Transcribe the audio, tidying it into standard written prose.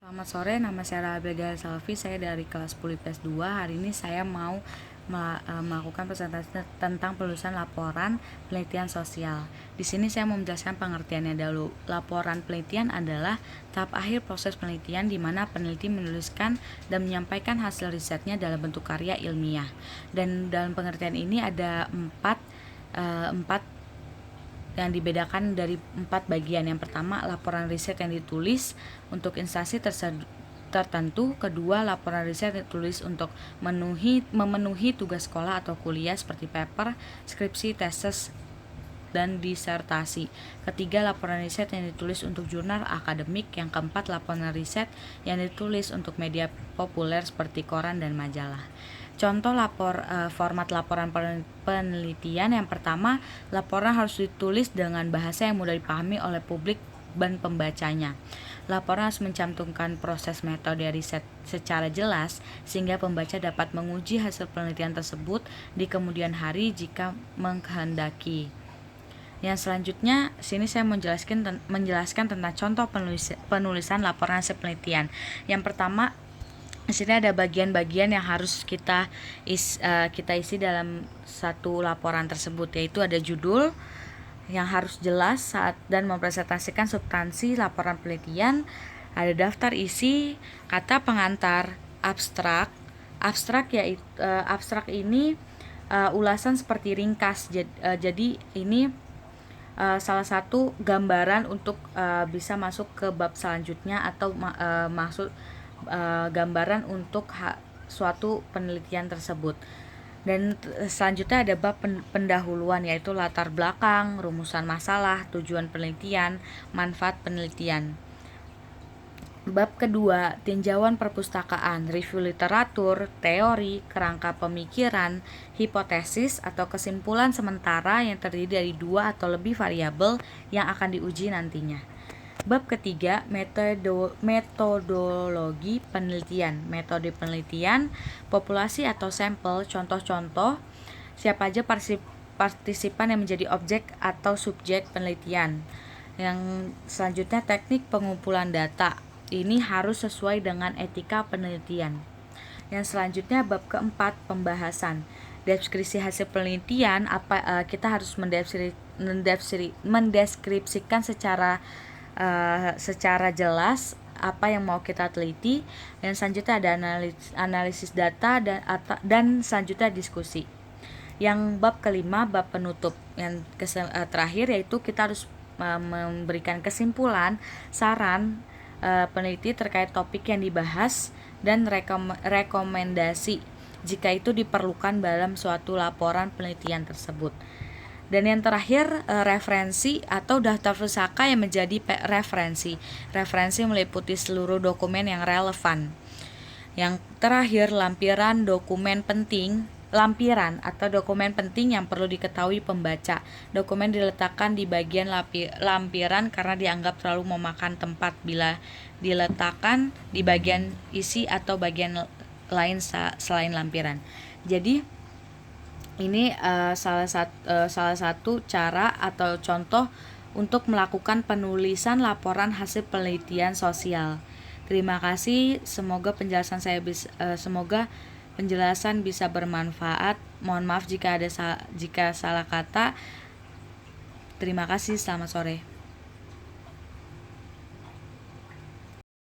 Selamat sore, nama saya Rabia Salvi, saya dari kelas 10 IPS 2. Hari ini saya mau melakukan presentasi tentang penulisan laporan penelitian sosial. Di sini saya mau menjelaskan pengertiannya dulu. Laporan penelitian adalah tahap akhir proses penelitian di mana peneliti menuliskan dan menyampaikan hasil risetnya dalam bentuk karya ilmiah. Dan dalam pengertian ini ada empat yang dibedakan dari 4 bagian. Yang pertama, laporan riset yang ditulis untuk instansi tertentu. Kedua, laporan riset yang ditulis untuk memenuhi tugas sekolah atau kuliah seperti paper, skripsi, tesis, dan disertasi. Ketiga, laporan riset yang ditulis untuk jurnal akademik. Yang keempat, laporan riset yang ditulis untuk media populer seperti koran dan majalah. Contoh format laporan penelitian. Yang pertama, laporan harus ditulis dengan bahasa yang mudah dipahami oleh publik dan pembacanya. Laporan harus mencantumkan proses metode riset secara jelas sehingga pembaca dapat menguji hasil penelitian tersebut di kemudian hari jika menghendaki. Yang selanjutnya, sini saya menjelaskan tentang contoh penulisan laporan hasil penelitian. Yang pertama, di sini ada bagian-bagian yang harus kita isi dalam satu laporan tersebut, yaitu ada judul yang harus jelas dan mempresentasikan substansi laporan penelitian, ada daftar isi, kata pengantar, abstrak ini ulasan seperti ringkas. Jadi ini salah satu gambaran untuk bisa masuk ke bab selanjutnya atau masuk gambaran untuk suatu penelitian tersebut. Dan selanjutnya ada bab pendahuluan, yaitu latar belakang, rumusan masalah, tujuan penelitian, manfaat penelitian. Bab kedua, tinjauan perpustakaan, review literatur, teori, kerangka pemikiran, hipotesis atau kesimpulan sementara yang terdiri dari 2 atau lebih variabel yang akan diuji nantinya. Bab ketiga, metodologi penelitian, metode penelitian, populasi atau sampel, contoh-contoh, siapa aja partisipan yang menjadi objek atau subjek penelitian. Yang selanjutnya, teknik pengumpulan data, ini harus sesuai dengan etika penelitian. Yang selanjutnya, bab keempat, pembahasan, deskripsi hasil penelitian. Kita harus mendeskripsikan secara jelas apa yang mau kita teliti. Dan selanjutnya ada analisis data dan selanjutnya diskusi. Yang bab kelima, bab penutup, yang terakhir, yaitu kita harus memberikan kesimpulan, saran peneliti terkait topik yang dibahas dan rekomendasi jika itu diperlukan dalam suatu laporan penelitian tersebut. Dan yang terakhir, referensi atau daftar pusaka yang menjadi referensi. Referensi meliputi seluruh dokumen yang relevan. Yang terakhir, lampiran atau dokumen penting yang perlu diketahui pembaca. Dokumen diletakkan di bagian lampiran karena dianggap terlalu memakan tempat bila diletakkan di bagian isi atau bagian lain selain lampiran. Jadi ini salah satu cara atau contoh untuk melakukan penulisan laporan hasil penelitian sosial. Terima kasih, semoga penjelasan bisa bermanfaat. Mohon maaf jika salah kata. Terima kasih, selamat sore.